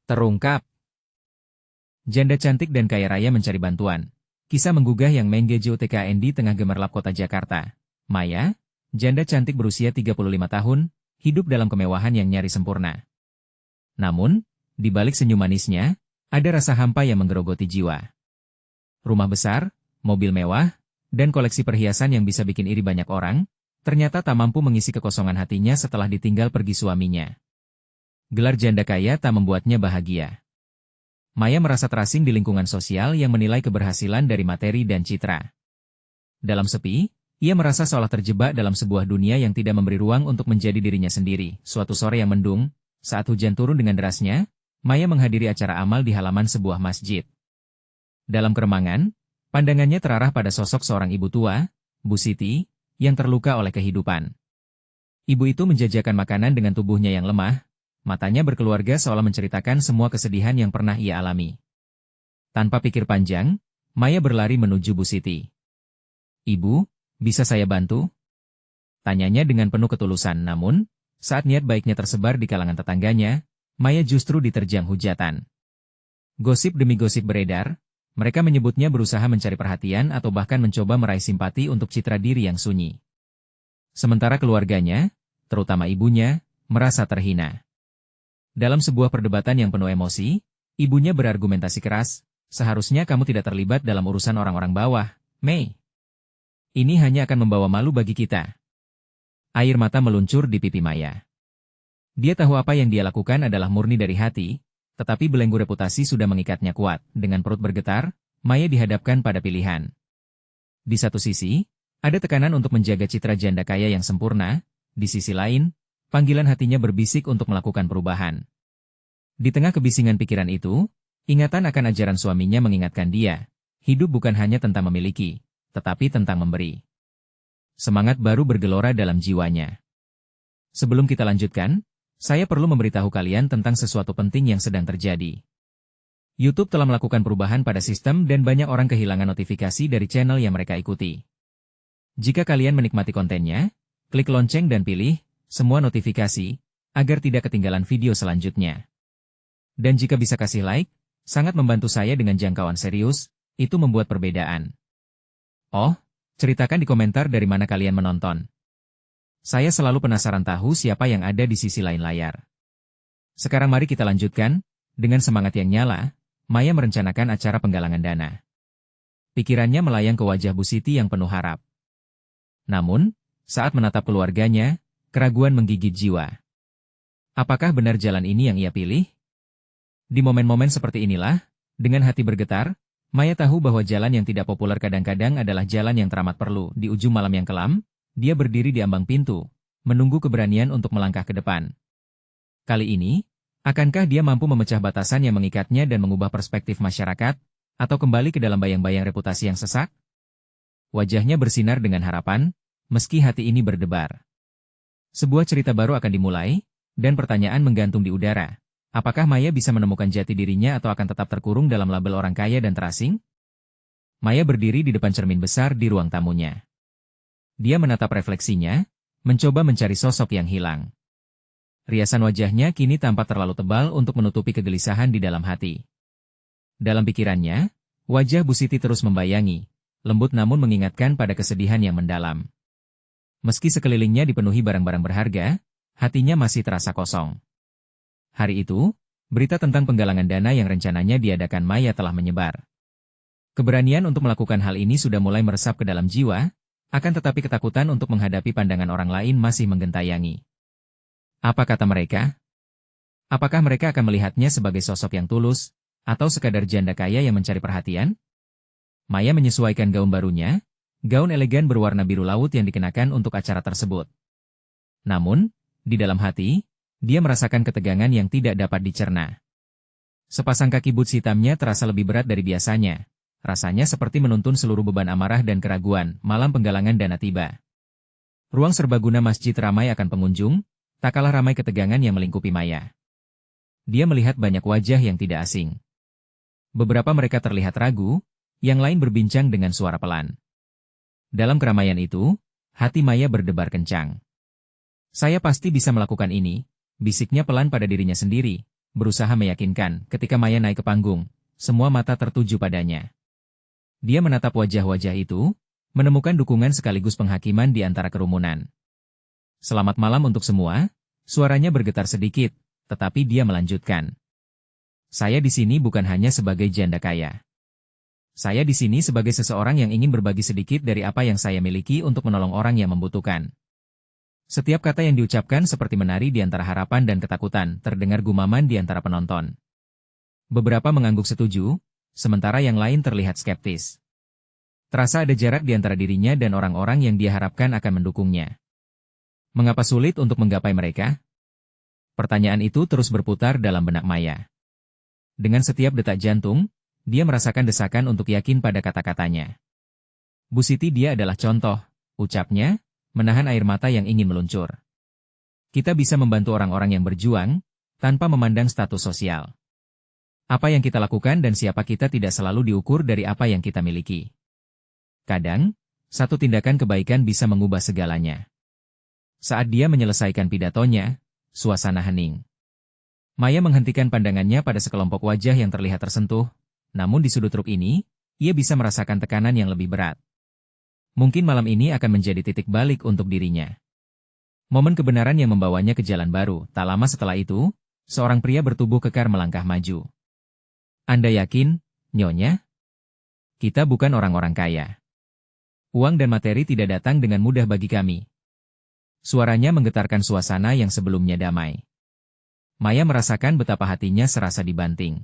Terungkap. Janda cantik dan kaya raya mencari bantuan. Kisah menggugah yang Mengge JOTKN di tengah gemerlap kota Jakarta. Maya, janda cantik berusia 35 tahun, hidup dalam kemewahan yang nyaris sempurna. Namun, di balik senyum manisnya, ada rasa hampa yang menggerogoti jiwa. Rumah besar, mobil mewah, dan koleksi perhiasan yang bisa bikin iri banyak orang, ternyata tak mampu mengisi kekosongan hatinya setelah ditinggal pergi suaminya. Gelar janda kaya tak membuatnya bahagia. Maya merasa terasing di lingkungan sosial yang menilai keberhasilan dari materi dan citra. Dalam sepi, ia merasa seolah terjebak dalam sebuah dunia yang tidak memberi ruang untuk menjadi dirinya sendiri. Suatu sore yang mendung, saat hujan turun dengan derasnya, Maya menghadiri acara amal di halaman sebuah masjid. Dalam keremangan, pandangannya terarah pada sosok seorang ibu tua, Bu Siti, yang terluka oleh kehidupan. Ibu itu menjajakan makanan dengan tubuhnya yang lemah, matanya berkeluarga seolah menceritakan semua kesedihan yang pernah ia alami. Tanpa pikir panjang, Maya berlari menuju Bu Siti. "Ibu, bisa saya bantu?" Tanyanya dengan penuh ketulusan, namun, saat niat baiknya tersebar di kalangan tetangganya, Maya justru diterjang hujatan. Gosip demi gosip beredar, mereka menyebutnya berusaha mencari perhatian atau bahkan mencoba meraih simpati untuk citra diri yang sunyi. Sementara keluarganya, terutama ibunya, merasa terhina. Dalam sebuah perdebatan yang penuh emosi, ibunya berargumentasi keras, "Seharusnya kamu tidak terlibat dalam urusan orang-orang bawah, Mei. Ini hanya akan membawa malu bagi kita." Air mata meluncur di pipi Maya. Dia tahu apa yang dia lakukan adalah murni dari hati, tetapi belenggu reputasi sudah mengikatnya kuat. Dengan perut bergetar, Maya dihadapkan pada pilihan. Di satu sisi, ada tekanan untuk menjaga citra janda kaya yang sempurna, di sisi lain, panggilan hatinya berbisik untuk melakukan perubahan. Di tengah kebisingan pikiran itu, ingatan akan ajaran suaminya mengingatkan dia, hidup bukan hanya tentang memiliki, tetapi tentang memberi. Semangat baru bergelora dalam jiwanya. Sebelum kita lanjutkan, saya perlu memberitahu kalian tentang sesuatu penting yang sedang terjadi. YouTube telah melakukan perubahan pada sistem dan banyak orang kehilangan notifikasi dari channel yang mereka ikuti. Jika kalian menikmati kontennya, klik lonceng dan pilih semua notifikasi, agar tidak ketinggalan video selanjutnya. Dan jika bisa kasih like, sangat membantu saya dengan jangkauan serius, itu membuat perbedaan. Oh, ceritakan di komentar dari mana kalian menonton. Saya selalu penasaran tahu siapa yang ada di sisi lain layar. Sekarang mari kita lanjutkan, dengan semangat yang nyala, Maya merencanakan acara penggalangan dana. Pikirannya melayang ke wajah Bu Siti yang penuh harap. Namun, saat menatap keluarganya, keraguan menggigit jiwa. Apakah benar jalan ini yang ia pilih? Di momen-momen seperti inilah, dengan hati bergetar, Maya tahu bahwa jalan yang tidak populer kadang-kadang adalah jalan yang teramat perlu. Di ujung malam yang kelam, dia berdiri di ambang pintu, menunggu keberanian untuk melangkah ke depan. Kali ini, akankah dia mampu memecah batasan yang mengikatnya dan mengubah perspektif masyarakat, atau kembali ke dalam bayang-bayang reputasi yang sesak? Wajahnya bersinar dengan harapan, meski hati ini berdebar. Sebuah cerita baru akan dimulai, dan pertanyaan menggantung di udara. Apakah Maya bisa menemukan jati dirinya atau akan tetap terkurung dalam label orang kaya dan terasing? Maya berdiri di depan cermin besar di ruang tamunya. Dia menatap refleksinya, mencoba mencari sosok yang hilang. Riasan wajahnya kini tampak terlalu tebal untuk menutupi kegelisahan di dalam hati. Dalam pikirannya, wajah Bu Siti terus membayangi, lembut namun mengingatkan pada kesedihan yang mendalam. Meski sekelilingnya dipenuhi barang-barang berharga, hatinya masih terasa kosong. Hari itu, berita tentang penggalangan dana yang rencananya diadakan Maya telah menyebar. Keberanian untuk melakukan hal ini sudah mulai meresap ke dalam jiwa, akan tetapi ketakutan untuk menghadapi pandangan orang lain masih menggentayangi. Apa kata mereka? Apakah mereka akan melihatnya sebagai sosok yang tulus, atau sekadar janda kaya yang mencari perhatian? Maya menyesuaikan gaun barunya, gaun elegan berwarna biru laut yang dikenakan untuk acara tersebut. Namun, di dalam hati, dia merasakan ketegangan yang tidak dapat dicerna. Sepasang kaki boots hitamnya terasa lebih berat dari biasanya. Rasanya seperti menuntun seluruh beban amarah dan keraguan. Malam penggalangan dana tiba. Ruang serbaguna masjid ramai akan pengunjung, tak kalah ramai ketegangan yang melingkupi Maya. Dia melihat banyak wajah yang tidak asing. Beberapa mereka terlihat ragu, yang lain berbincang dengan suara pelan. Dalam keramaian itu, hati Maya berdebar kencang. "Saya pasti bisa melakukan ini," bisiknya pelan pada dirinya sendiri, berusaha meyakinkan. Ketika Maya naik ke panggung, semua mata tertuju padanya. Dia menatap wajah-wajah itu, menemukan dukungan sekaligus penghakiman di antara kerumunan. Selamat malam untuk semua, suaranya bergetar sedikit, tetapi dia melanjutkan. Saya di sini bukan hanya sebagai janda kaya. Saya di sini sebagai seseorang yang ingin berbagi sedikit dari apa yang saya miliki untuk menolong orang yang membutuhkan. Setiap kata yang diucapkan seperti menari di antara harapan dan ketakutan, terdengar gumaman di antara penonton. Beberapa mengangguk setuju, sementara yang lain terlihat skeptis. Terasa ada jarak di antara dirinya dan orang-orang yang dia harapkan akan mendukungnya. Mengapa sulit untuk menggapai mereka? Pertanyaan itu terus berputar dalam benak Maya. Dengan setiap detak jantung, dia merasakan desakan untuk yakin pada kata-katanya. Bu Siti dia adalah contoh, ucapnya, menahan air mata yang ingin meluncur. Kita bisa membantu orang-orang yang berjuang, tanpa memandang status sosial. Apa yang kita lakukan dan siapa kita tidak selalu diukur dari apa yang kita miliki. Kadang, satu tindakan kebaikan bisa mengubah segalanya. Saat dia menyelesaikan pidatonya, suasana hening. Maya menghentikan pandangannya pada sekelompok wajah yang terlihat tersentuh, namun di sudut truk ini, ia bisa merasakan tekanan yang lebih berat. Mungkin malam ini akan menjadi titik balik untuk dirinya. Momen kebenaran yang membawanya ke jalan baru. Tak lama setelah itu, seorang pria bertubuh kekar melangkah maju. Anda yakin, Nyonya? Kita bukan orang-orang kaya. Uang dan materi tidak datang dengan mudah bagi kami. Suaranya menggetarkan suasana yang sebelumnya damai. Maya merasakan betapa hatinya serasa dibanting.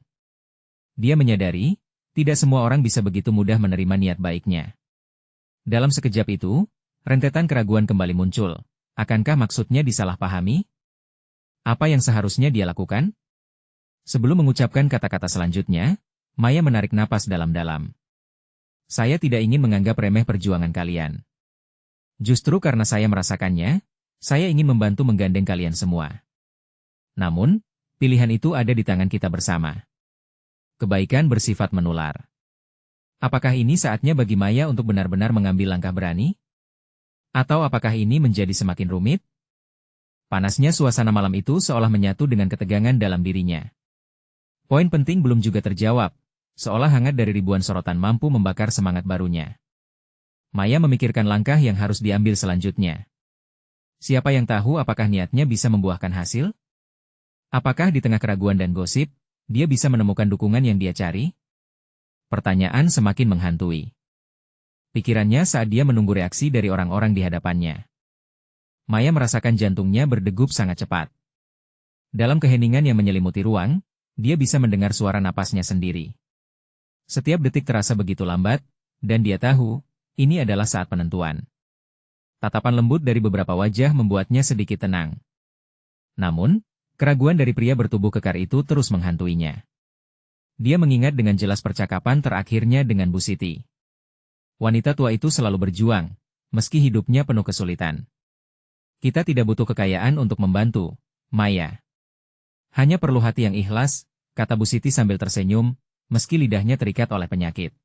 Dia menyadari, tidak semua orang bisa begitu mudah menerima niat baiknya. Dalam sekejap itu, rentetan keraguan kembali muncul. Akankah maksudnya disalahpahami? Apa yang seharusnya dia lakukan? Sebelum mengucapkan kata-kata selanjutnya, Maya menarik napas dalam-dalam. Saya tidak ingin menganggap remeh perjuangan kalian. Justru karena saya merasakannya, saya ingin membantu menggandeng kalian semua. Namun, pilihan itu ada di tangan kita bersama. Kebaikan bersifat menular. Apakah ini saatnya bagi Maya untuk benar-benar mengambil langkah berani? Atau apakah ini menjadi semakin rumit? Panasnya suasana malam itu seolah menyatu dengan ketegangan dalam dirinya. Poin penting belum juga terjawab, seolah hangat dari ribuan sorotan mampu membakar semangat barunya. Maya memikirkan langkah yang harus diambil selanjutnya. Siapa yang tahu apakah niatnya bisa membuahkan hasil? Apakah di tengah keraguan dan gosip, dia bisa menemukan dukungan yang dia cari? Pertanyaan semakin menghantui. Pikirannya saat dia menunggu reaksi dari orang-orang di hadapannya. Maya merasakan jantungnya berdegup sangat cepat. Dalam keheningan yang menyelimuti ruang, dia bisa mendengar suara napasnya sendiri. Setiap detik terasa begitu lambat, dan dia tahu, ini adalah saat penentuan. Tatapan lembut dari beberapa wajah membuatnya sedikit tenang. Namun, keraguan dari pria bertubuh kekar itu terus menghantuinya. Dia mengingat dengan jelas percakapan terakhirnya dengan Bu Siti. Wanita tua itu selalu berjuang, meski hidupnya penuh kesulitan. Kita tidak butuh kekayaan untuk membantu, Maya. Hanya perlu hati yang ikhlas, kata Bu Siti sambil tersenyum, meski lidahnya terikat oleh penyakit.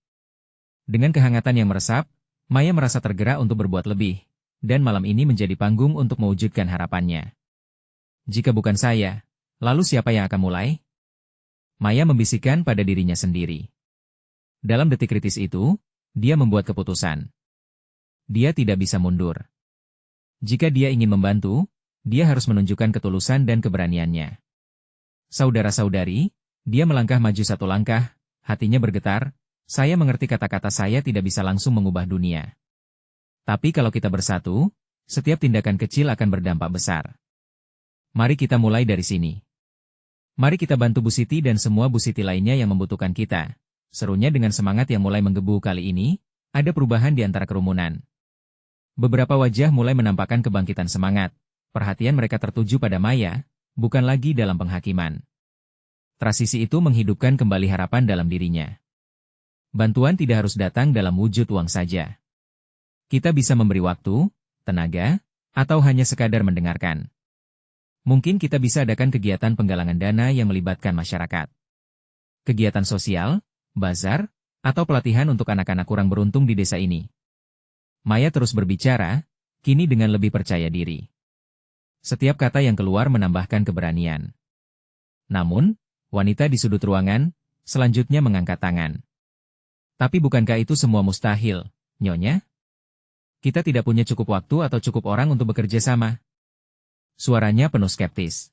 Dengan kehangatan yang meresap, Maya merasa tergerak untuk berbuat lebih, dan malam ini menjadi panggung untuk mewujudkan harapannya. Jika bukan saya, lalu siapa yang akan mulai? Maya membisikkan pada dirinya sendiri. Dalam detik kritis itu, dia membuat keputusan. Dia tidak bisa mundur. Jika dia ingin membantu, dia harus menunjukkan ketulusan dan keberaniannya. Saudara-saudari, dia melangkah maju satu langkah, hatinya bergetar, saya mengerti kata-kata saya tidak bisa langsung mengubah dunia. Tapi kalau kita bersatu, setiap tindakan kecil akan berdampak besar. Mari kita mulai dari sini. Mari kita bantu Bu Siti dan semua Bu Siti lainnya yang membutuhkan kita. Serunya dengan semangat yang mulai menggebu kali ini, ada perubahan di antara kerumunan. Beberapa wajah mulai menampakkan kebangkitan semangat. Perhatian mereka tertuju pada Maya, bukan lagi dalam penghakiman. Transisi itu menghidupkan kembali harapan dalam dirinya. Bantuan tidak harus datang dalam wujud uang saja. Kita bisa memberi waktu, tenaga, atau hanya sekadar mendengarkan. Mungkin kita bisa adakan kegiatan penggalangan dana yang melibatkan masyarakat. Kegiatan sosial, bazar, atau pelatihan untuk anak-anak kurang beruntung di desa ini. Maya terus berbicara, kini dengan lebih percaya diri. Setiap kata yang keluar menambahkan keberanian. Namun, wanita di sudut ruangan, selanjutnya mengangkat tangan. Tapi bukankah itu semua mustahil, Nyonya? Kita tidak punya cukup waktu atau cukup orang untuk bekerja sama. Suaranya penuh skeptis.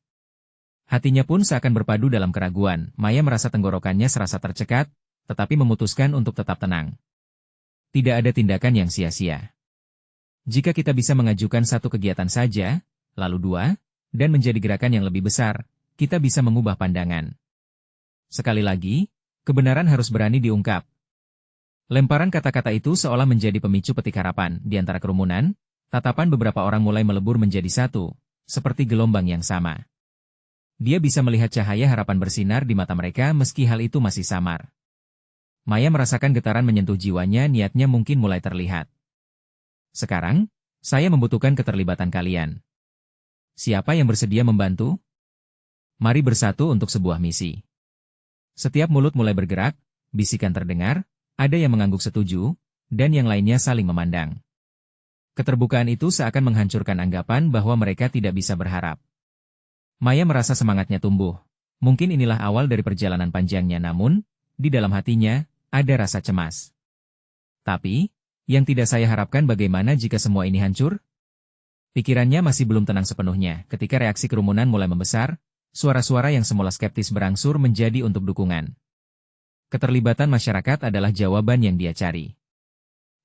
Hatinya pun seakan berpadu dalam keraguan. Maya merasa tenggorokannya serasa tercekat, tetapi memutuskan untuk tetap tenang. Tidak ada tindakan yang sia-sia. Jika kita bisa mengajukan satu kegiatan saja, lalu dua, dan menjadi gerakan yang lebih besar, kita bisa mengubah pandangan. Sekali lagi, kebenaran harus berani diungkap. Lemparan kata-kata itu seolah menjadi pemicu petik harapan di antara kerumunan. Tatapan beberapa orang mulai melebur menjadi satu, seperti gelombang yang sama. Dia bisa melihat cahaya harapan bersinar di mata mereka meski hal itu masih samar. Maya merasakan getaran menyentuh jiwanya, niatnya mungkin mulai terlihat. Sekarang, saya membutuhkan keterlibatan kalian. Siapa yang bersedia membantu? Mari bersatu untuk sebuah misi. Setiap mulut mulai bergerak, bisikan terdengar, ada yang mengangguk setuju, dan yang lainnya saling memandang. Keterbukaan itu seakan menghancurkan anggapan bahwa mereka tidak bisa berharap. Maya merasa semangatnya tumbuh. Mungkin inilah awal dari perjalanan panjangnya, namun, di dalam hatinya, ada rasa cemas. Tapi, yang tidak saya harapkan bagaimana jika semua ini hancur? Pikirannya masih belum tenang sepenuhnya ketika reaksi kerumunan mulai membesar, suara-suara yang semula skeptis berangsur menjadi untuk dukungan. Keterlibatan masyarakat adalah jawaban yang dia cari.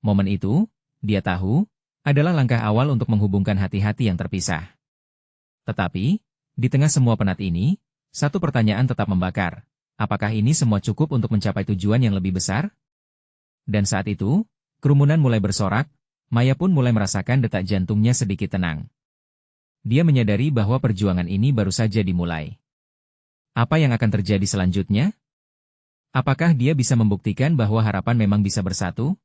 Momen itu, dia tahu, adalah langkah awal untuk menghubungkan hati-hati yang terpisah. Tetapi, di tengah semua penat ini, satu pertanyaan tetap membakar. Apakah ini semua cukup untuk mencapai tujuan yang lebih besar? Dan saat itu, kerumunan mulai bersorak, Maya pun mulai merasakan detak jantungnya sedikit tenang. Dia menyadari bahwa perjuangan ini baru saja dimulai. Apa yang akan terjadi selanjutnya? Apakah dia bisa membuktikan bahwa harapan memang bisa bersatu?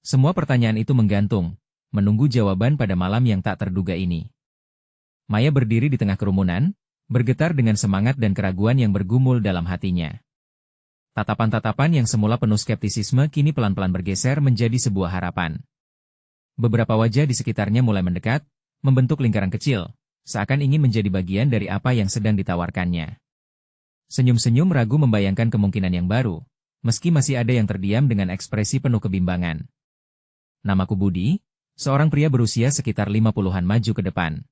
Semua pertanyaan itu menggantung, menunggu jawaban pada malam yang tak terduga ini. Maya berdiri di tengah kerumunan, bergetar dengan semangat dan keraguan yang bergumul dalam hatinya. Tatapan-tatapan yang semula penuh skeptisisme kini pelan-pelan bergeser menjadi sebuah harapan. Beberapa wajah di sekitarnya mulai mendekat, membentuk lingkaran kecil, seakan ingin menjadi bagian dari apa yang sedang ditawarkannya. Senyum-senyum ragu membayangkan kemungkinan yang baru, meski masih ada yang terdiam dengan ekspresi penuh kebimbangan. Namaku Budi, seorang pria berusia sekitar 50-an maju ke depan.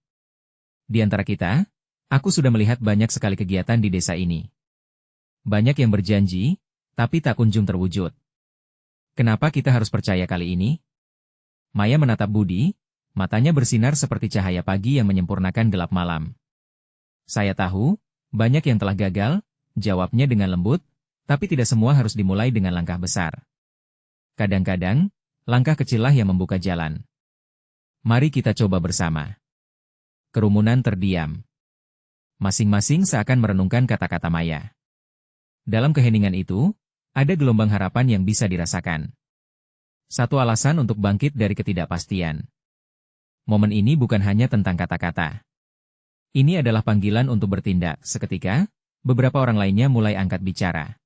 Di antara kita, aku sudah melihat banyak sekali kegiatan di desa ini. Banyak yang berjanji, tapi tak kunjung terwujud. Kenapa kita harus percaya kali ini? Maya menatap Budi, matanya bersinar seperti cahaya pagi yang menyempurnakan gelap malam. Saya tahu, banyak yang telah gagal, jawabnya dengan lembut, tapi tidak semua harus dimulai dengan langkah besar. Kadang-kadang, langkah kecillah yang membuka jalan. Mari kita coba bersama. Kerumunan terdiam. Masing-masing seakan merenungkan kata-kata Maya. Dalam keheningan itu, ada gelombang harapan yang bisa dirasakan. Satu alasan untuk bangkit dari ketidakpastian. Momen ini bukan hanya tentang kata-kata. Ini adalah panggilan untuk bertindak. Seketika, beberapa orang lainnya mulai angkat bicara.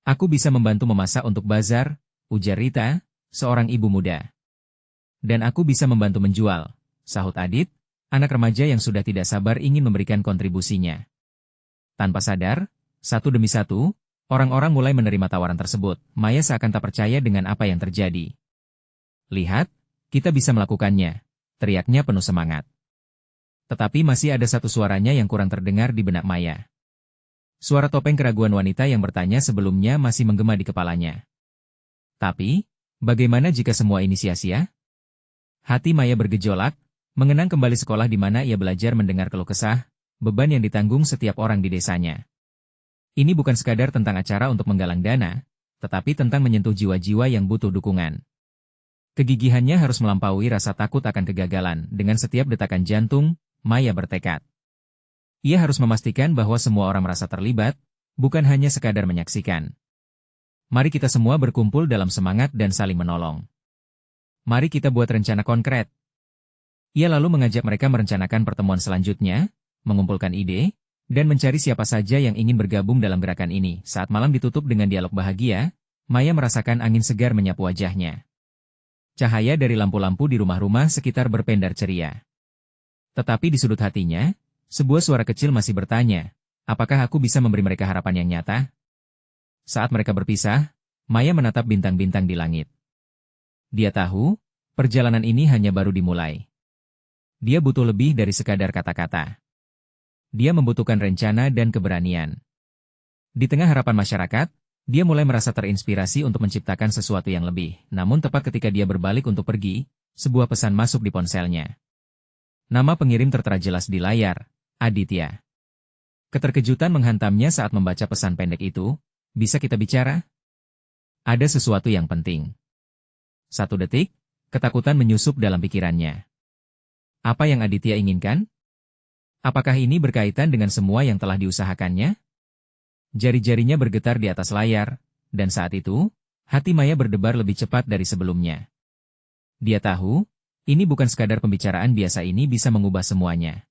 Aku bisa membantu memasak untuk bazar, ujar Rita, seorang ibu muda. Dan aku bisa membantu menjual, sahut Adit, anak remaja yang sudah tidak sabar ingin memberikan kontribusinya. Tanpa sadar, satu demi satu, orang-orang mulai menerima tawaran tersebut. Maya seakan tak percaya dengan apa yang terjadi. Lihat, kita bisa melakukannya, teriaknya penuh semangat. Tetapi masih ada satu suaranya yang kurang terdengar di benak Maya. Suara topeng keraguan wanita yang bertanya sebelumnya masih menggema di kepalanya. Tapi, bagaimana jika semua ini sia-sia? Hati Maya bergejolak, mengenang kembali sekolah di mana ia belajar mendengar keluh kesah, beban yang ditanggung setiap orang di desanya. Ini bukan sekadar tentang acara untuk menggalang dana, tetapi tentang menyentuh jiwa-jiwa yang butuh dukungan. Kegigihannya harus melampaui rasa takut akan kegagalan. Dengan setiap detakan jantung, Maya bertekad. Ia harus memastikan bahwa semua orang merasa terlibat, bukan hanya sekadar menyaksikan. Mari kita semua berkumpul dalam semangat dan saling menolong. Mari kita buat rencana konkret. Ia lalu mengajak mereka merencanakan pertemuan selanjutnya, mengumpulkan ide, dan mencari siapa saja yang ingin bergabung dalam gerakan ini. Saat malam ditutup dengan dialog bahagia, Maya merasakan angin segar menyapu wajahnya. Cahaya dari lampu-lampu di rumah-rumah sekitar berpendar ceria. Tetapi di sudut hatinya, sebuah suara kecil masih bertanya, Apakah aku bisa memberi mereka harapan yang nyata? Saat mereka berpisah, Maya menatap bintang-bintang di langit. Dia tahu, perjalanan ini hanya baru dimulai. Dia butuh lebih dari sekadar kata-kata. Dia membutuhkan rencana dan keberanian. Di tengah harapan masyarakat, dia mulai merasa terinspirasi untuk menciptakan sesuatu yang lebih. Namun tepat ketika dia berbalik untuk pergi, sebuah pesan masuk di ponselnya. Nama pengirim tertera jelas di layar, Aditya. Keterkejutan menghantamnya saat membaca pesan pendek itu. Bisa kita bicara? Ada sesuatu yang penting. 1 detik, ketakutan menyusup dalam pikirannya. Apa yang Aditya inginkan? Apakah ini berkaitan dengan semua yang telah diusahakannya? Jari-jarinya bergetar di atas layar, dan saat itu, hati Maya berdebar lebih cepat dari sebelumnya. Dia tahu, ini bukan sekadar pembicaraan biasa, ini bisa mengubah semuanya.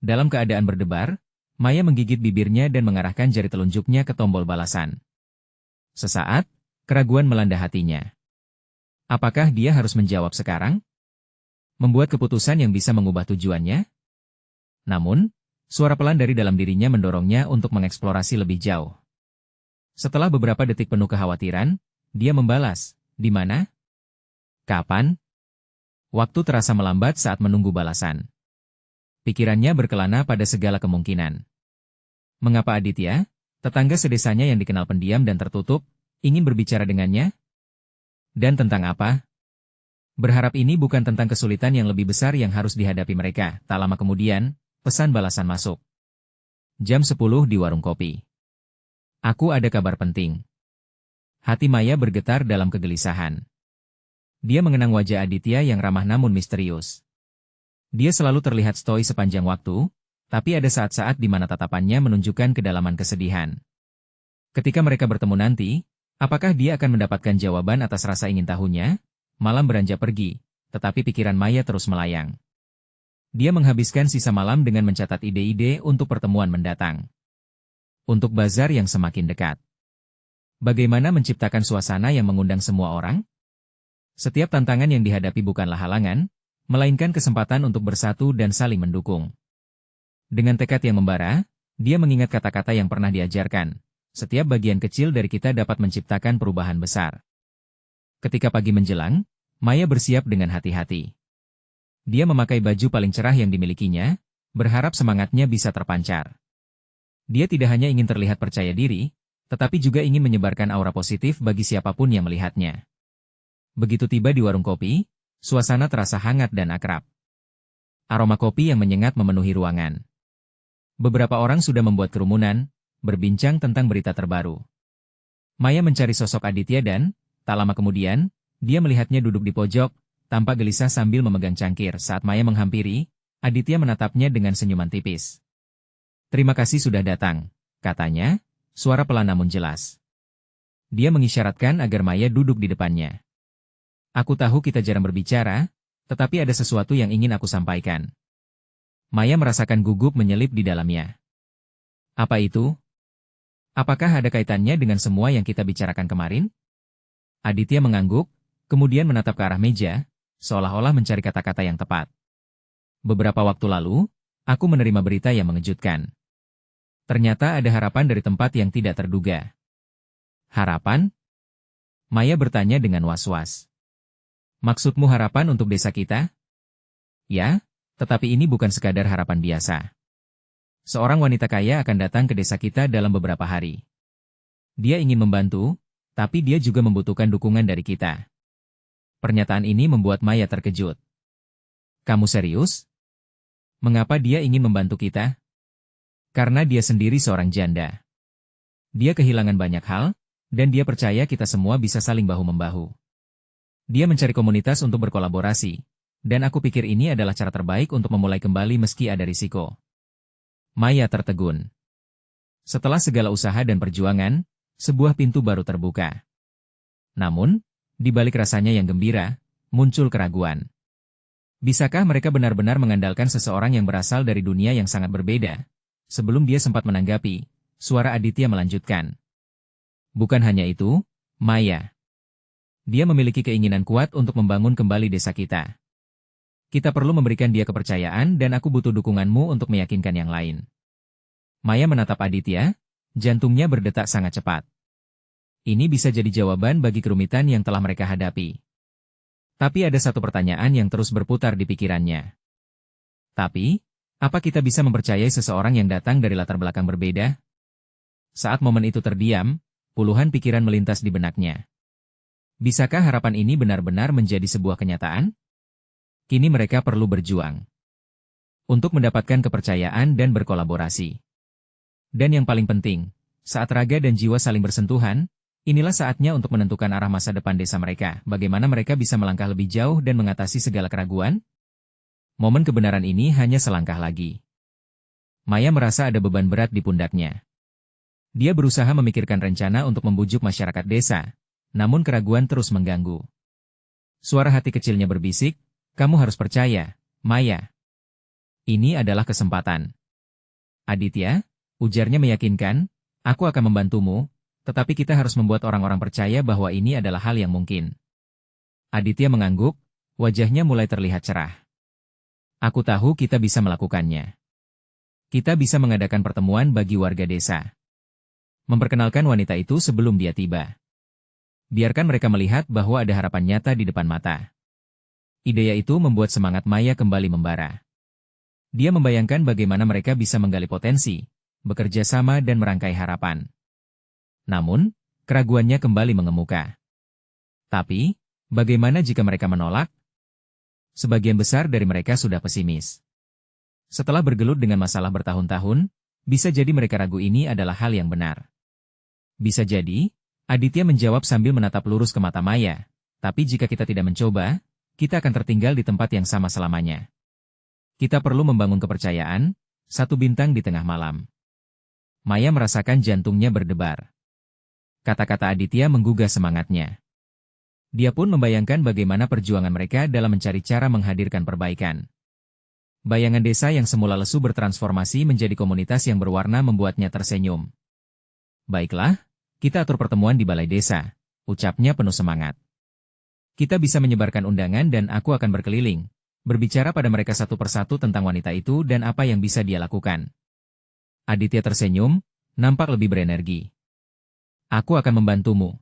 Dalam keadaan berdebar, Maya menggigit bibirnya dan mengarahkan jari telunjuknya ke tombol balasan. Sesaat, keraguan melanda hatinya. Apakah dia harus menjawab sekarang? Membuat keputusan yang bisa mengubah tujuannya? Namun, suara pelan dari dalam dirinya mendorongnya untuk mengeksplorasi lebih jauh. Setelah beberapa detik penuh kekhawatiran, dia membalas, "Di mana? Kapan?" Waktu terasa melambat saat menunggu balasan. Pikirannya berkelana pada segala kemungkinan. Mengapa Aditya, tetangga sedesanya yang dikenal pendiam dan tertutup, ingin berbicara dengannya? Dan tentang apa? Berharap ini bukan tentang kesulitan yang lebih besar yang harus dihadapi mereka. Tak lama kemudian, pesan balasan masuk. Jam 10 di warung kopi. Aku ada kabar penting. Hati Maya bergetar dalam kegelisahan. Dia mengenang wajah Aditya yang ramah namun misterius. Dia selalu terlihat stoi sepanjang waktu, tapi ada saat-saat di mana tatapannya menunjukkan kedalaman kesedihan. Ketika mereka bertemu nanti, apakah dia akan mendapatkan jawaban atas rasa ingin tahunya? Malam beranjak pergi, tetapi pikiran Maya terus melayang. Dia menghabiskan sisa malam dengan mencatat ide-ide untuk pertemuan mendatang. Untuk bazar yang semakin dekat. Bagaimana menciptakan suasana yang mengundang semua orang? Setiap tantangan yang dihadapi bukanlah halangan, melainkan kesempatan untuk bersatu dan saling mendukung. Dengan tekad yang membara, dia mengingat kata-kata yang pernah diajarkan. Setiap bagian kecil dari kita dapat menciptakan perubahan besar. Ketika pagi menjelang, Maya bersiap dengan hati-hati. Dia memakai baju paling cerah yang dimilikinya, berharap semangatnya bisa terpancar. Dia tidak hanya ingin terlihat percaya diri, tetapi juga ingin menyebarkan aura positif bagi siapapun yang melihatnya. Begitu tiba di warung kopi, suasana terasa hangat dan akrab. Aroma kopi yang menyengat memenuhi ruangan. Beberapa orang sudah membuat kerumunan, berbincang tentang berita terbaru. Maya mencari sosok Aditya dan, tak lama kemudian, dia melihatnya duduk di pojok, tampak gelisah sambil memegang cangkir. Saat Maya menghampiri, Aditya menatapnya dengan senyuman tipis. "Terima kasih sudah datang," katanya, suara pelan namun jelas. Dia mengisyaratkan agar Maya duduk di depannya. "Aku tahu kita jarang berbicara, tetapi ada sesuatu yang ingin aku sampaikan." Maya merasakan gugup menyelip di dalamnya. "Apa itu? Apakah ada kaitannya dengan semua yang kita bicarakan kemarin?" Aditya mengangguk, kemudian menatap ke arah meja, seolah-olah mencari kata-kata yang tepat. "Beberapa waktu lalu, aku menerima berita yang mengejutkan. Ternyata ada harapan dari tempat yang tidak terduga." "Harapan?" Maya bertanya dengan was-was. "Maksudmu harapan untuk desa kita?" "Ya, tetapi ini bukan sekadar harapan biasa. Seorang wanita kaya akan datang ke desa kita dalam beberapa hari. Dia ingin membantu, tapi dia juga membutuhkan dukungan dari kita." Pernyataan ini membuat Maya terkejut. "Kamu serius? Mengapa dia ingin membantu kita?" "Karena dia sendiri seorang janda. Dia kehilangan banyak hal, dan dia percaya kita semua bisa saling bahu-membahu. Dia mencari komunitas untuk berkolaborasi, dan aku pikir ini adalah cara terbaik untuk memulai kembali meski ada risiko." Maya tertegun. Setelah segala usaha dan perjuangan, sebuah pintu baru terbuka. Namun, di balik rasanya yang gembira, muncul keraguan. Bisakah mereka benar-benar mengandalkan seseorang yang berasal dari dunia yang sangat berbeda? Sebelum dia sempat menanggapi, suara Aditya melanjutkan. "Bukan hanya itu, Maya. Dia memiliki keinginan kuat untuk membangun kembali desa kita. Kita perlu memberikan dia kepercayaan dan aku butuh dukunganmu untuk meyakinkan yang lain." Maya menatap Aditya, jantungnya berdetak sangat cepat. Ini bisa jadi jawaban bagi kerumitan yang telah mereka hadapi. Tapi ada satu pertanyaan yang terus berputar di pikirannya. Tapi, apa kita bisa mempercayai seseorang yang datang dari latar belakang berbeda? Saat momen itu terdiam, puluhan pikiran melintas di benaknya. Bisakah harapan ini benar-benar menjadi sebuah kenyataan? Kini mereka perlu berjuang untuk mendapatkan kepercayaan dan berkolaborasi. Dan yang paling penting, saat raga dan jiwa saling bersentuhan, inilah saatnya untuk menentukan arah masa depan desa mereka. Bagaimana mereka bisa melangkah lebih jauh dan mengatasi segala keraguan? Momen kebenaran ini hanya selangkah lagi. Maya merasa ada beban berat di pundaknya. Dia berusaha memikirkan rencana untuk membujuk masyarakat desa, namun keraguan terus mengganggu. Suara hati kecilnya berbisik, "Kamu harus percaya, Maya. Ini adalah kesempatan." "Aditya," ujarnya meyakinkan, "aku akan membantumu, tetapi kita harus membuat orang-orang percaya bahwa ini adalah hal yang mungkin." Aditya mengangguk, wajahnya mulai terlihat cerah. "Aku tahu kita bisa melakukannya. Kita bisa mengadakan pertemuan bagi warga desa. Memperkenalkan wanita itu sebelum dia tiba. Biarkan mereka melihat bahwa ada harapan nyata di depan mata." Ide itu membuat semangat Maya kembali membara. Dia membayangkan bagaimana mereka bisa menggali potensi, bekerja sama dan merangkai harapan. Namun, keraguannya kembali mengemuka. Tapi, bagaimana jika mereka menolak? Sebagian besar dari mereka sudah pesimis. Setelah bergelut dengan masalah bertahun-tahun, bisa jadi mereka ragu ini adalah hal yang benar. Bisa jadi, Aditya menjawab sambil menatap lurus ke mata Maya, "Tapi jika kita tidak mencoba, kita akan tertinggal di tempat yang sama selamanya. Kita perlu membangun kepercayaan, satu bintang di tengah malam." Maya merasakan jantungnya berdebar. Kata-kata Aditya menggugah semangatnya. Dia pun membayangkan bagaimana perjuangan mereka dalam mencari cara menghadirkan perbaikan. Bayangan desa yang semula lesu bertransformasi menjadi komunitas yang berwarna membuatnya tersenyum. "Baiklah, kita atur pertemuan di balai desa," ucapnya penuh semangat. "Kita bisa menyebarkan undangan dan aku akan berkeliling, berbicara pada mereka satu persatu tentang wanita itu dan apa yang bisa dia lakukan." Aditya tersenyum, nampak lebih berenergi. "Aku akan membantumu.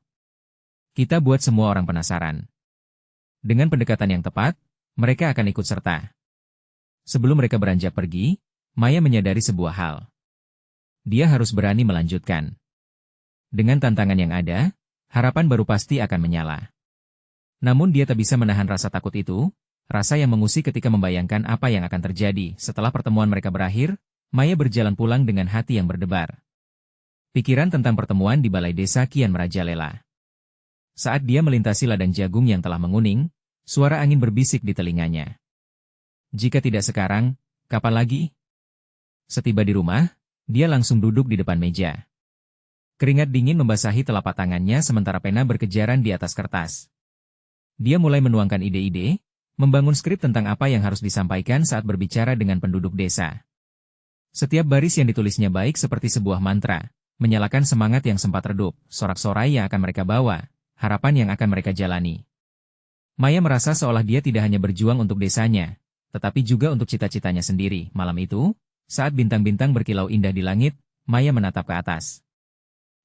Kita buat semua orang penasaran. Dengan pendekatan yang tepat, mereka akan ikut serta." Sebelum mereka beranjak pergi, Maya menyadari sebuah hal. Dia harus berani melanjutkan. Dengan tantangan yang ada, harapan baru pasti akan menyala. Namun dia tak bisa menahan rasa takut itu, rasa yang mengusik ketika membayangkan apa yang akan terjadi. Setelah pertemuan mereka berakhir, Maya berjalan pulang dengan hati yang berdebar. Pikiran tentang pertemuan di balai desa kian merajalela. Saat dia melintasi ladang jagung yang telah menguning, suara angin berbisik di telinganya. Jika tidak sekarang, kapan lagi? Setiba di rumah, dia langsung duduk di depan meja. Keringat dingin membasahi telapak tangannya sementara pena berkejaran di atas kertas. Dia mulai menuangkan ide-ide, membangun skrip tentang apa yang harus disampaikan saat berbicara dengan penduduk desa. Setiap baris yang ditulisnya baik seperti sebuah mantra, menyalakan semangat yang sempat redup, sorak-sorai yang akan mereka bawa, harapan yang akan mereka jalani. Maya merasa seolah dia tidak hanya berjuang untuk desanya, tetapi juga untuk cita-citanya sendiri. Malam itu, saat bintang-bintang berkilau indah di langit, Maya menatap ke atas.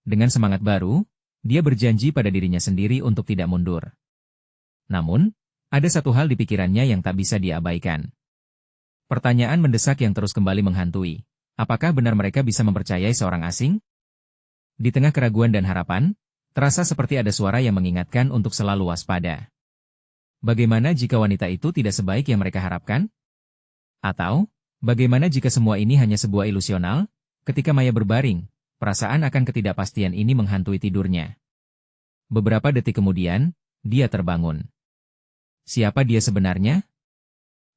Dengan semangat baru, dia berjanji pada dirinya sendiri untuk tidak mundur. Namun, ada satu hal di pikirannya yang tak bisa diabaikan. Pertanyaan mendesak yang terus kembali menghantui. Apakah benar mereka bisa mempercayai seorang asing? Di tengah keraguan dan harapan, terasa seperti ada suara yang mengingatkan untuk selalu waspada. Bagaimana jika wanita itu tidak sebaik yang mereka harapkan? Atau, bagaimana jika semua ini hanya sebuah ilusional? Ketika Maya berbaring, perasaan akan ketidakpastian ini menghantui tidurnya. Beberapa detik kemudian, dia terbangun. Siapa dia sebenarnya?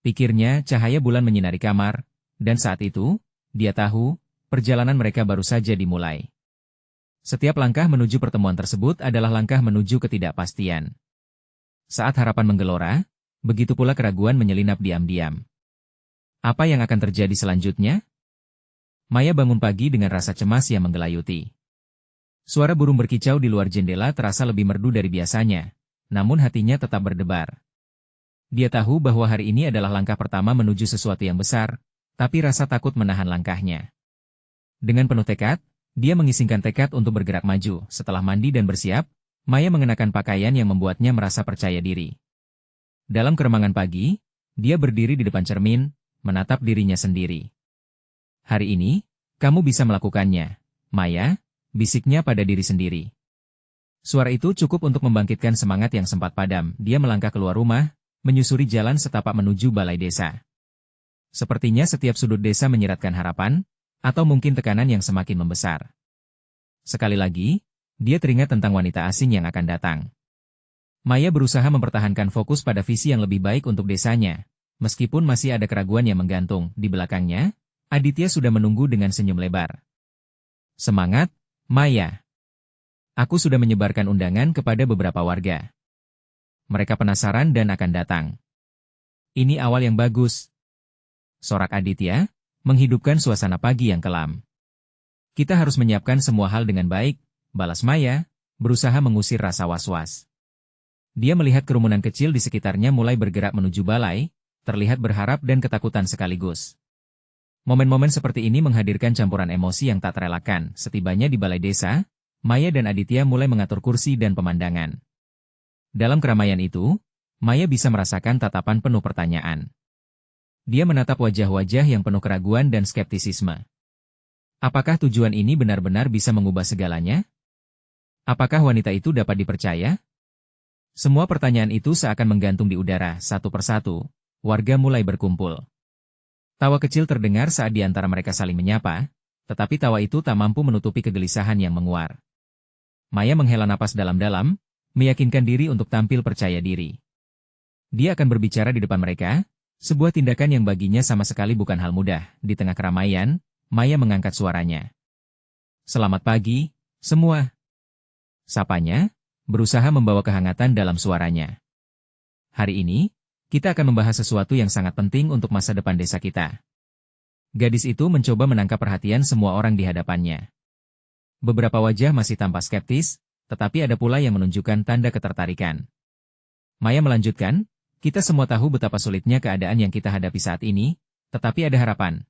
Pikirnya, cahaya bulan menyinari kamar, dan saat itu, dia tahu, perjalanan mereka baru saja dimulai. Setiap langkah menuju pertemuan tersebut adalah langkah menuju ketidakpastian. Saat harapan menggelora, begitu pula keraguan menyelinap diam-diam. Apa yang akan terjadi selanjutnya? Maya bangun pagi dengan rasa cemas yang menggelayuti. Suara burung berkicau di luar jendela terasa lebih merdu dari biasanya, namun hatinya tetap berdebar. Dia tahu bahwa hari ini adalah langkah pertama menuju sesuatu yang besar, tapi rasa takut menahan langkahnya. Dengan penuh tekad, dia mengisingkan tekad untuk bergerak maju. Setelah mandi dan bersiap, Maya mengenakan pakaian yang membuatnya merasa percaya diri. Dalam keremangan pagi, dia berdiri di depan cermin, menatap dirinya sendiri. Hari ini, kamu bisa melakukannya, Maya, bisiknya pada diri sendiri. Suara itu cukup untuk membangkitkan semangat yang sempat padam. Dia melangkah keluar rumah, menyusuri jalan setapak menuju balai desa. Sepertinya setiap sudut desa menyiratkan harapan, atau mungkin tekanan yang semakin membesar. Sekali lagi, dia teringat tentang wanita asing yang akan datang. Maya berusaha mempertahankan fokus pada visi yang lebih baik untuk desanya, meskipun masih ada keraguan yang menggantung. Di belakangnya, Aditya sudah menunggu dengan senyum lebar. Semangat, Maya. Aku sudah menyebarkan undangan kepada beberapa warga. Mereka penasaran dan akan datang. Ini awal yang bagus. Sorak Aditya menghidupkan suasana pagi yang kelam. Kita harus menyiapkan semua hal dengan baik, balas Maya, berusaha mengusir rasa was-was. Dia melihat kerumunan kecil di sekitarnya mulai bergerak menuju balai, terlihat berharap dan ketakutan sekaligus. Momen-momen seperti ini menghadirkan campuran emosi yang tak terelakkan. Setibanya di balai desa, Maya dan Aditya mulai mengatur kursi dan pemandangan. Dalam keramaian itu, Maya bisa merasakan tatapan penuh pertanyaan. Dia menatap wajah-wajah yang penuh keraguan dan skeptisisme. Apakah tujuan ini benar-benar bisa mengubah segalanya? Apakah wanita itu dapat dipercaya? Semua pertanyaan itu seakan menggantung di udara. Satu persatu, warga mulai berkumpul. Tawa kecil terdengar saat di antara mereka saling menyapa, tetapi tawa itu tak mampu menutupi kegelisahan yang menguar. Maya menghela napas dalam-dalam, meyakinkan diri untuk tampil percaya diri. Dia akan berbicara di depan mereka, sebuah tindakan yang baginya sama sekali bukan hal mudah. Di tengah keramaian, Maya mengangkat suaranya. Selamat pagi, semua. Sapanya, berusaha membawa kehangatan dalam suaranya. Hari ini, kita akan membahas sesuatu yang sangat penting untuk masa depan desa kita. Gadis itu mencoba menangkap perhatian semua orang di hadapannya. Beberapa wajah masih tampak skeptis, tetapi ada pula yang menunjukkan tanda ketertarikan. Maya melanjutkan, kita semua tahu betapa sulitnya keadaan yang kita hadapi saat ini, tetapi ada harapan.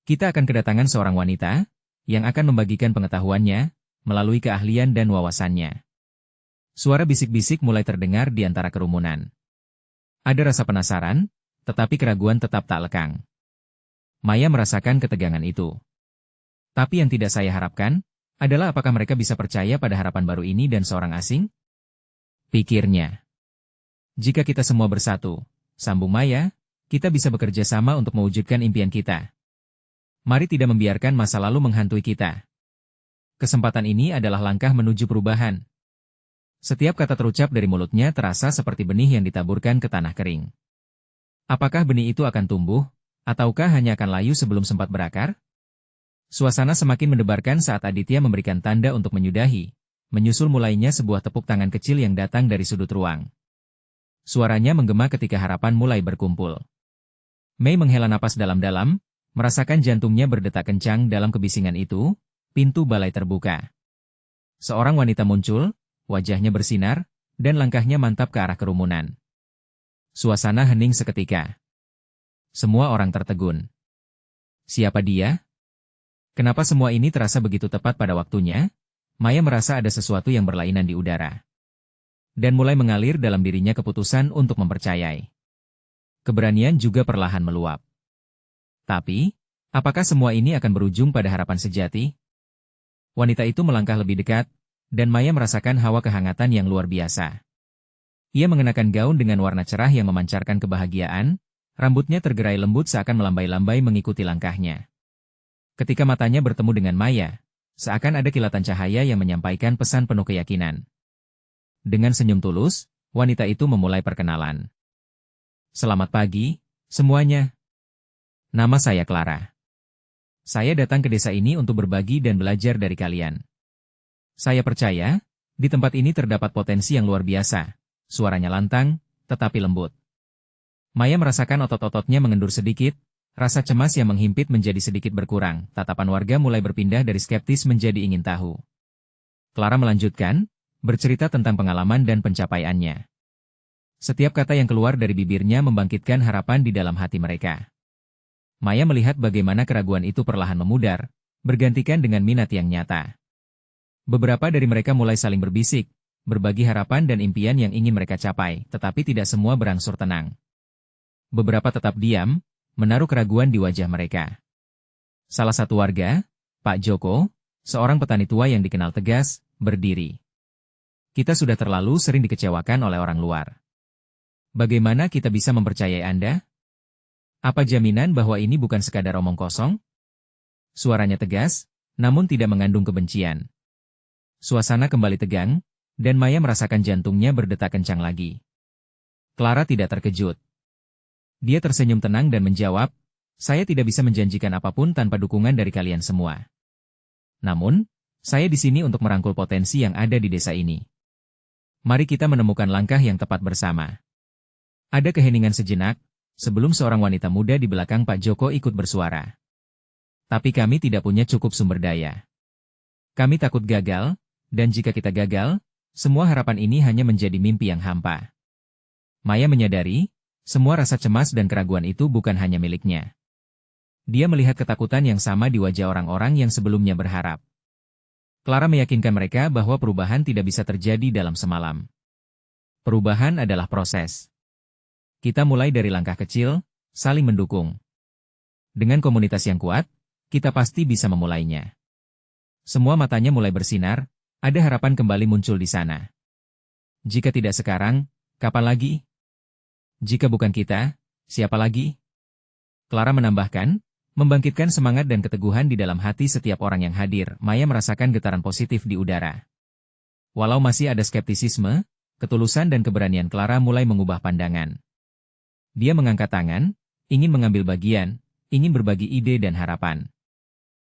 Kita akan kedatangan seorang wanita, yang akan membagikan pengetahuannya, melalui keahlian dan wawasannya. Suara bisik-bisik mulai terdengar di antara kerumunan. Ada rasa penasaran, tetapi keraguan tetap tak lekang. Maya merasakan ketegangan itu. Tapi yang tidak saya harapkan, adalah apakah mereka bisa percaya pada harapan baru ini dan seorang asing? Pikirnya. Jika kita semua bersatu, sambung Maya, kita bisa bekerja sama untuk mewujudkan impian kita. Mari tidak membiarkan masa lalu menghantui kita. Kesempatan ini adalah langkah menuju perubahan. Setiap kata terucap dari mulutnya terasa seperti benih yang ditaburkan ke tanah kering. Apakah benih itu akan tumbuh, ataukah hanya akan layu sebelum sempat berakar? Suasana semakin mendebarkan saat Aditya memberikan tanda untuk menyudahi, menyusul mulainya sebuah tepuk tangan kecil yang datang dari sudut ruang. Suaranya menggema ketika harapan mulai berkumpul. Mei menghela napas dalam-dalam, merasakan jantungnya berdetak kencang dalam kebisingan itu. Pintu balai terbuka. Seorang wanita muncul, wajahnya bersinar, dan langkahnya mantap ke arah kerumunan. Suasana hening seketika. Semua orang tertegun. Siapa dia? Kenapa semua ini terasa begitu tepat pada waktunya? Maya merasa ada sesuatu yang berlainan di udara. Dan mulai mengalir dalam dirinya keputusan untuk mempercayai. Keberanian juga perlahan meluap. Tapi, apakah semua ini akan berujung pada harapan sejati? Wanita itu melangkah lebih dekat, dan Maya merasakan hawa kehangatan yang luar biasa. Ia mengenakan gaun dengan warna cerah yang memancarkan kebahagiaan, rambutnya tergerai lembut seakan melambai-lambai mengikuti langkahnya. Ketika matanya bertemu dengan Maya, seakan ada kilatan cahaya yang menyampaikan pesan penuh keyakinan. Dengan senyum tulus, wanita itu memulai perkenalan. Selamat pagi, semuanya. Nama saya Clara. Saya datang ke desa ini untuk berbagi dan belajar dari kalian. Saya percaya, di tempat ini terdapat potensi yang luar biasa. Suaranya lantang, tetapi lembut. Maya merasakan otot-ototnya mengendur sedikit, rasa cemas yang menghimpit menjadi sedikit berkurang. Tatapan warga mulai berpindah dari skeptis menjadi ingin tahu. Clara melanjutkan, bercerita tentang pengalaman dan pencapaiannya. Setiap kata yang keluar dari bibirnya membangkitkan harapan di dalam hati mereka. Maya melihat bagaimana keraguan itu perlahan memudar, bergantikan dengan minat yang nyata. Beberapa dari mereka mulai saling berbisik, berbagi harapan dan impian yang ingin mereka capai, tetapi tidak semua berangsur tenang. Beberapa tetap diam, menaruh keraguan di wajah mereka. Salah satu warga, Pak Joko, seorang petani tua yang dikenal tegas, berdiri. Kita sudah terlalu sering dikecewakan oleh orang luar. Bagaimana kita bisa mempercayai Anda? Apa jaminan bahwa ini bukan sekadar omong kosong? Suaranya tegas, namun tidak mengandung kebencian. Suasana kembali tegang, dan Maya merasakan jantungnya berdetak kencang lagi. Clara tidak terkejut. Dia tersenyum tenang dan menjawab, "Saya tidak bisa menjanjikan apapun tanpa dukungan dari kalian semua. Namun, saya di sini untuk merangkul potensi yang ada di desa ini. Mari kita menemukan langkah yang tepat bersama." Ada keheningan sejenak, sebelum seorang wanita muda di belakang Pak Joko ikut bersuara. "Tapi kami tidak punya cukup sumber daya. Kami takut gagal, dan jika kita gagal, semua harapan ini hanya menjadi mimpi yang hampa." Maya menyadari, semua rasa cemas dan keraguan itu bukan hanya miliknya. Dia melihat ketakutan yang sama di wajah orang-orang yang sebelumnya berharap. Clara meyakinkan mereka bahwa perubahan tidak bisa terjadi dalam semalam. Perubahan adalah proses. Kita mulai dari langkah kecil, saling mendukung. Dengan komunitas yang kuat, kita pasti bisa memulainya. Semua matanya mulai bersinar, ada harapan kembali muncul di sana. Jika tidak sekarang, kapan lagi? Jika bukan kita, siapa lagi? Clara menambahkan, membangkitkan semangat dan keteguhan di dalam hati setiap orang yang hadir. Maya merasakan getaran positif di udara. Walau masih ada skeptisisme, ketulusan dan keberanian Clara mulai mengubah pandangan. Dia mengangkat tangan, ingin mengambil bagian, ingin berbagi ide dan harapan.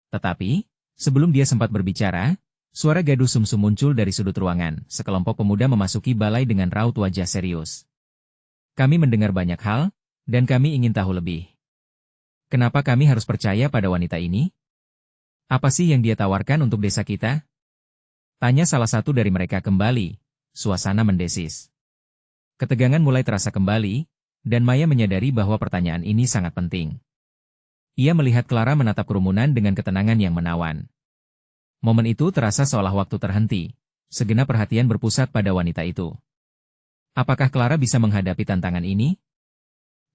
Tetapi, sebelum dia sempat berbicara, suara gaduh sumsum muncul dari sudut ruangan. Sekelompok pemuda memasuki balai dengan raut wajah serius. "Kami mendengar banyak hal, dan kami ingin tahu lebih. Kenapa kami harus percaya pada wanita ini? Apa sih yang dia tawarkan untuk desa kita?" Tanya salah satu dari mereka kembali. Suasana mendesis. Ketegangan mulai terasa kembali, dan Maya menyadari bahwa pertanyaan ini sangat penting. Ia melihat Clara menatap kerumunan dengan ketenangan yang menawan. Momen itu terasa seolah waktu terhenti. Segenap perhatian berpusat pada wanita itu. Apakah Clara bisa menghadapi tantangan ini?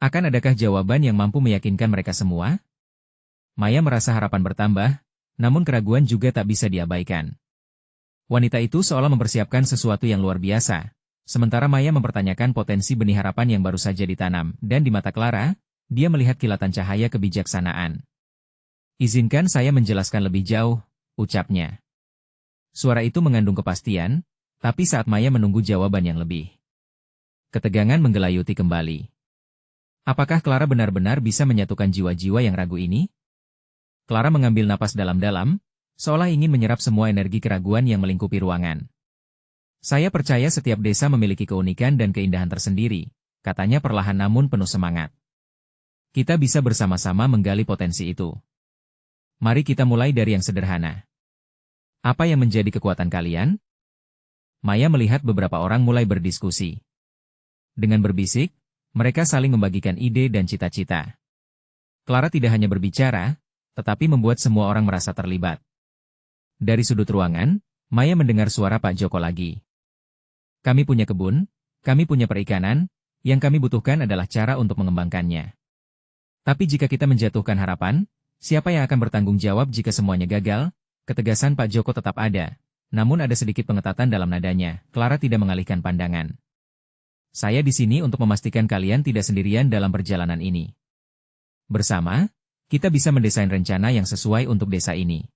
Akan adakah jawaban yang mampu meyakinkan mereka semua? Maya merasa harapan bertambah, namun keraguan juga tak bisa diabaikan. Wanita itu seolah mempersiapkan sesuatu yang luar biasa, sementara Maya mempertanyakan potensi benih harapan yang baru saja ditanam, dan di mata Clara, dia melihat kilatan cahaya kebijaksanaan. "Izinkan saya menjelaskan lebih jauh," ucapnya. Suara itu mengandung kepastian, tapi saat Maya menunggu jawaban yang lebih. Ketegangan menggelayuti kembali. Apakah Clara benar-benar bisa menyatukan jiwa-jiwa yang ragu ini? Clara mengambil napas dalam-dalam, seolah ingin menyerap semua energi keraguan yang melingkupi ruangan. "Saya percaya setiap desa memiliki keunikan dan keindahan tersendiri," katanya perlahan namun penuh semangat. "Kita bisa bersama-sama menggali potensi itu. Mari kita mulai dari yang sederhana. Apa yang menjadi kekuatan kalian?" Maya melihat beberapa orang mulai berdiskusi. Dengan berbisik, mereka saling membagikan ide dan cita-cita. Clara tidak hanya berbicara, tetapi membuat semua orang merasa terlibat. Dari sudut ruangan, Maya mendengar suara Pak Joko lagi. "Kami punya kebun, kami punya perikanan, yang kami butuhkan adalah cara untuk mengembangkannya. Tapi jika kita menjatuhkan harapan, siapa yang akan bertanggung jawab jika semuanya gagal?" Ketegasan Pak Joko tetap ada, namun ada sedikit pengetatan dalam nadanya. Clara tidak mengalihkan pandangan. "Saya di sini untuk memastikan kalian tidak sendirian dalam perjalanan ini. Bersama, kita bisa mendesain rencana yang sesuai untuk desa ini.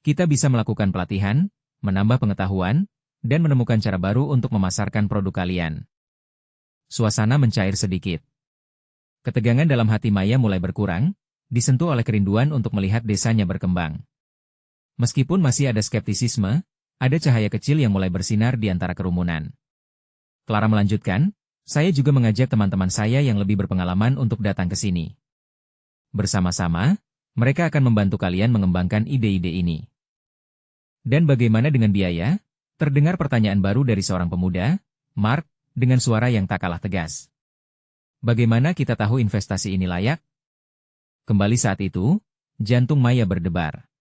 Kita bisa melakukan pelatihan, menambah pengetahuan, dan menemukan cara baru untuk memasarkan produk kalian." Suasana mencair sedikit. Ketegangan dalam hati Maya mulai berkurang, disentuh oleh kerinduan untuk melihat desanya berkembang. Meskipun masih ada skeptisisme, ada cahaya kecil yang mulai bersinar di antara kerumunan. Clara melanjutkan, "Saya juga mengajak teman-teman saya yang lebih berpengalaman untuk datang ke sini. Bersama-sama, mereka akan membantu kalian mengembangkan ide-ide ini." "Dan bagaimana dengan biaya?" Terdengar pertanyaan baru dari seorang pemuda, Mark, dengan suara yang tak kalah tegas. "Bagaimana kita tahu investasi ini layak?" Kembali saat itu, jantung Maya berdebar.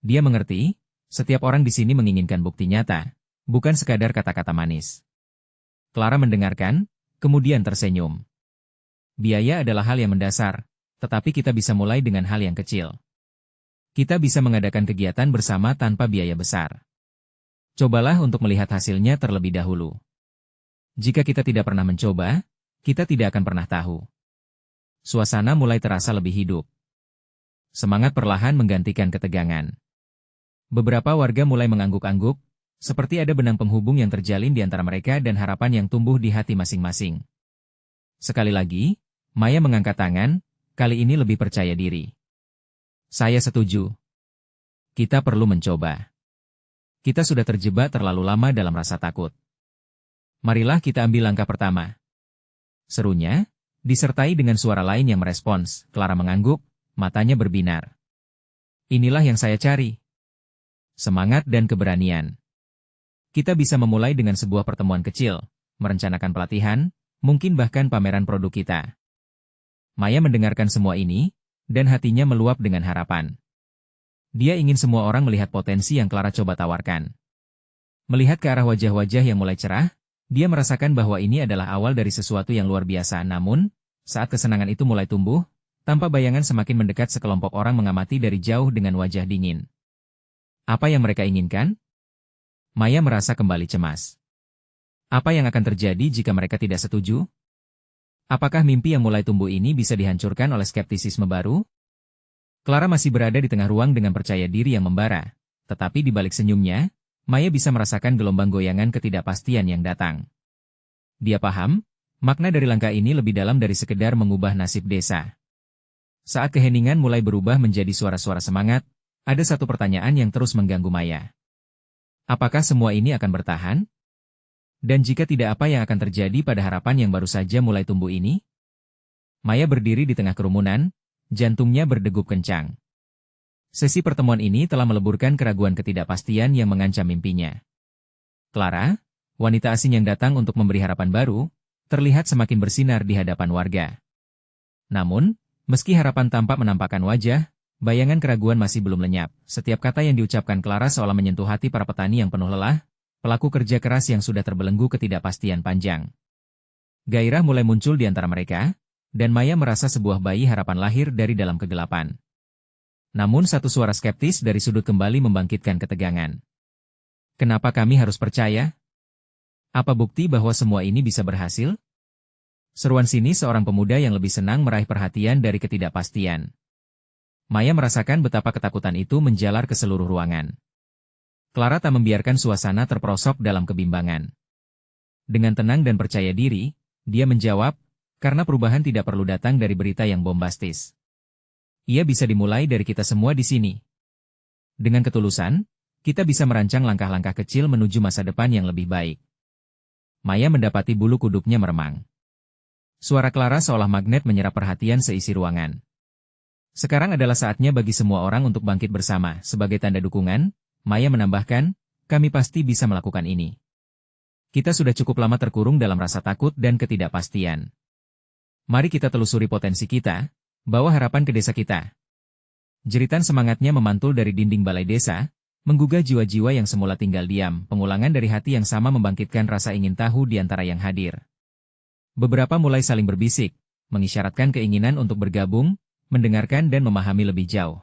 Dia mengerti, setiap orang di sini menginginkan bukti nyata, bukan sekadar kata-kata manis. Clara mendengarkan, kemudian tersenyum. Biaya adalah hal yang mendasar, tetapi kita bisa mulai dengan hal yang kecil. Kita bisa mengadakan kegiatan bersama tanpa biaya besar. Cobalah untuk melihat hasilnya terlebih dahulu. Jika kita tidak pernah mencoba, kita tidak akan pernah tahu. Suasana mulai terasa lebih hidup. Semangat perlahan menggantikan ketegangan. Beberapa warga mulai mengangguk-angguk, seperti ada benang penghubung yang terjalin di antara mereka dan harapan yang tumbuh di hati masing-masing. Sekali lagi, Maya mengangkat tangan, kali ini lebih percaya diri. Saya setuju. Kita perlu mencoba. Kita sudah terjebak terlalu lama dalam rasa takut. Marilah kita ambil langkah pertama. Serunya, disertai dengan suara lain yang merespons. Clara mengangguk, matanya berbinar. Inilah yang saya cari. Semangat dan keberanian. Kita bisa memulai dengan sebuah pertemuan kecil, merencanakan pelatihan, mungkin bahkan pameran produk kita. Maya mendengarkan semua ini, dan hatinya meluap dengan harapan. Dia ingin semua orang melihat potensi yang Clara coba tawarkan. Melihat ke arah wajah-wajah yang mulai cerah, dia merasakan bahwa ini adalah awal dari sesuatu yang luar biasa. Namun, saat kesenangan itu mulai tumbuh, tanpa bayangan semakin mendekat sekelompok orang mengamati dari jauh dengan wajah dingin. Apa yang mereka inginkan? Maya merasa kembali cemas. Apa yang akan terjadi jika mereka tidak setuju? Apakah mimpi yang mulai tumbuh ini bisa dihancurkan oleh skeptisisme baru? Clara masih berada di tengah ruang dengan percaya diri yang membara, tetapi di balik senyumnya, Maya bisa merasakan gelombang goyangan ketidakpastian yang datang. Dia paham, makna dari langkah ini lebih dalam dari sekedar mengubah nasib desa. Saat keheningan mulai berubah menjadi suara-suara semangat, ada satu pertanyaan yang terus mengganggu Maya. Apakah semua ini akan bertahan? Dan jika tidak, apa yang akan terjadi pada harapan yang baru saja mulai tumbuh ini? Maya berdiri di tengah kerumunan, jantungnya berdegup kencang. Sesi pertemuan ini telah meleburkan keraguan ketidakpastian yang mengancam mimpinya. Clara, wanita asing yang datang untuk memberi harapan baru, terlihat semakin bersinar di hadapan warga. Namun, meski harapan tampak menampakkan wajah, bayangan keraguan masih belum lenyap. Setiap kata yang diucapkan Clara seolah menyentuh hati para petani yang penuh lelah, pelaku kerja keras yang sudah terbelenggu ketidakpastian panjang. Gairah mulai muncul di antara mereka, dan Maya merasa sebuah bayi harapan lahir dari dalam kegelapan. Namun satu suara skeptis dari sudut kembali membangkitkan ketegangan. Kenapa kami harus percaya? Apa bukti bahwa semua ini bisa berhasil? Seruan sini seorang pemuda yang lebih senang meraih perhatian dari ketidakpastian. Maya merasakan betapa ketakutan itu menjalar ke seluruh ruangan. Clara tak membiarkan suasana terperosok dalam kebimbangan. Dengan tenang dan percaya diri, dia menjawab, karena perubahan tidak perlu datang dari berita yang bombastis. Ia bisa dimulai dari kita semua di sini. Dengan ketulusan, kita bisa merancang langkah-langkah kecil menuju masa depan yang lebih baik. Maya mendapati bulu kuduknya meremang. Suara Clara seolah magnet menyerap perhatian seisi ruangan. Sekarang adalah saatnya bagi semua orang untuk bangkit bersama. Sebagai tanda dukungan, Maya menambahkan, kami pasti bisa melakukan ini. Kita sudah cukup lama terkurung dalam rasa takut dan ketidakpastian. Mari kita telusuri potensi kita, bawa harapan ke desa kita. Jeritan semangatnya memantul dari dinding balai desa, menggugah jiwa-jiwa yang semula tinggal diam. Pengulangan dari hati yang sama membangkitkan rasa ingin tahu di antara yang hadir. Beberapa mulai saling berbisik, mengisyaratkan keinginan untuk bergabung, mendengarkan dan memahami lebih jauh.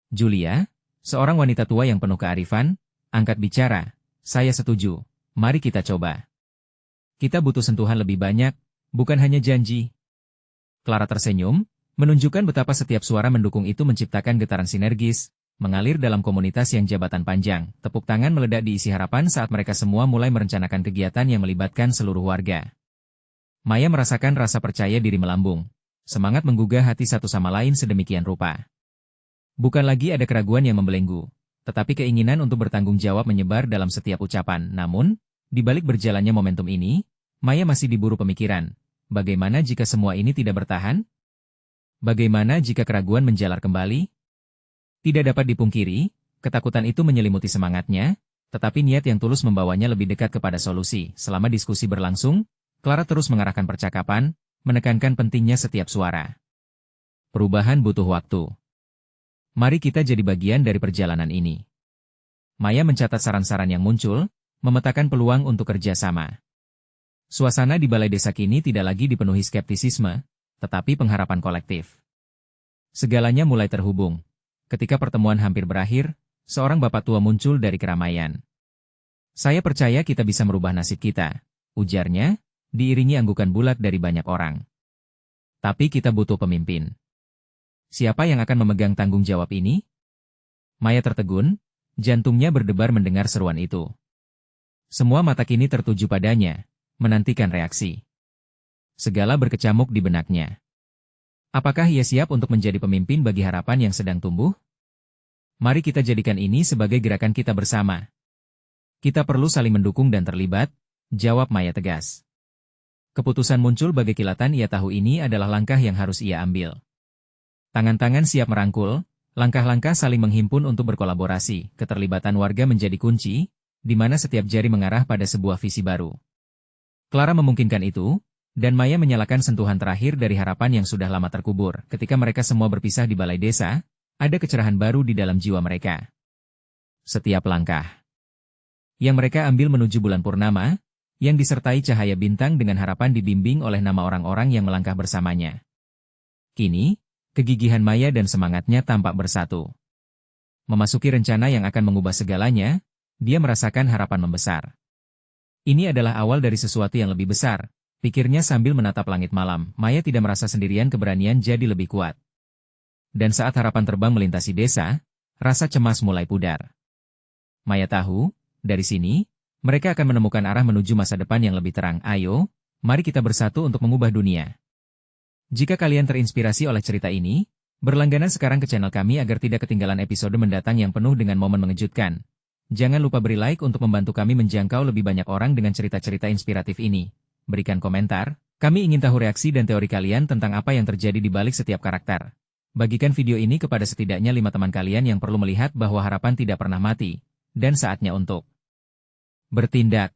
Julia, seorang wanita tua yang penuh kearifan, angkat bicara, saya setuju, mari kita coba. Kita butuh sentuhan lebih banyak, bukan hanya janji. Clara tersenyum, menunjukkan betapa setiap suara mendukung itu menciptakan getaran sinergis, mengalir dalam komunitas yang jabatan panjang. Tepuk tangan meledak diisi harapan saat mereka semua mulai merencanakan kegiatan yang melibatkan seluruh warga. Maya merasakan rasa percaya diri melambung, semangat menggugah hati satu sama lain sedemikian rupa. Bukan lagi ada keraguan yang membelenggu, tetapi keinginan untuk bertanggung jawab menyebar dalam setiap ucapan. Namun, di balik berjalannya momentum ini, Maya masih diburu pemikiran. Bagaimana jika semua ini tidak bertahan? Bagaimana jika keraguan menjalar kembali? Tidak dapat dipungkiri, ketakutan itu menyelimuti semangatnya, tetapi niat yang tulus membawanya lebih dekat kepada solusi. Selama diskusi berlangsung, Clara terus mengarahkan percakapan, menekankan pentingnya setiap suara. Perubahan butuh waktu. Mari kita jadi bagian dari perjalanan ini. Maya mencatat saran-saran yang muncul, memetakan peluang untuk kerjasama. Suasana di balai desa kini tidak lagi dipenuhi skeptisisme, tetapi pengharapan kolektif. Segalanya mulai terhubung. Ketika pertemuan hampir berakhir, seorang bapak tua muncul dari keramaian. "Saya percaya kita bisa merubah nasib kita," ujarnya, diiringi anggukan bulat dari banyak orang. "Tapi kita butuh pemimpin. Siapa yang akan memegang tanggung jawab ini?" Maya tertegun, jantungnya berdebar mendengar seruan itu. Semua mata kini tertuju padanya, menantikan reaksi. Segala berkecamuk di benaknya. Apakah ia siap untuk menjadi pemimpin bagi harapan yang sedang tumbuh? Mari kita jadikan ini sebagai gerakan kita bersama. Kita perlu saling mendukung dan terlibat, jawab Maya tegas. Keputusan muncul bagai kilatan, ia tahu ini adalah langkah yang harus ia ambil. Tangan-tangan siap merangkul, langkah-langkah saling menghimpun untuk berkolaborasi, keterlibatan warga menjadi kunci, di mana setiap jari mengarah pada sebuah visi baru. Clara memungkinkan itu, dan Maya menyalakan sentuhan terakhir dari harapan yang sudah lama terkubur. Ketika mereka semua berpisah di balai desa, ada kecerahan baru di dalam jiwa mereka. Setiap langkah yang mereka ambil menuju bulan purnama, yang disertai cahaya bintang dengan harapan dibimbing oleh nama orang-orang yang melangkah bersamanya. Kini, kegigihan Maya dan semangatnya tampak bersatu. Memasuki rencana yang akan mengubah segalanya, dia merasakan harapan membesar. Ini adalah awal dari sesuatu yang lebih besar, pikirnya sambil menatap langit malam. Maya tidak merasa sendirian, keberanian jadi lebih kuat. Dan saat harapan terbang melintasi desa, rasa cemas mulai pudar. Maya tahu, dari sini, mereka akan menemukan arah menuju masa depan yang lebih terang. Ayo, mari kita bersatu untuk mengubah dunia. Jika kalian terinspirasi oleh cerita ini, berlangganan sekarang ke channel kami agar tidak ketinggalan episode mendatang yang penuh dengan momen mengejutkan. Jangan lupa beri like untuk membantu kami menjangkau lebih banyak orang dengan cerita-cerita inspiratif ini. Berikan komentar, kami ingin tahu reaksi dan teori kalian tentang apa yang terjadi di balik setiap karakter. Bagikan video ini kepada setidaknya 5 teman kalian yang perlu melihat bahwa harapan tidak pernah mati, dan saatnya untuk bertindak.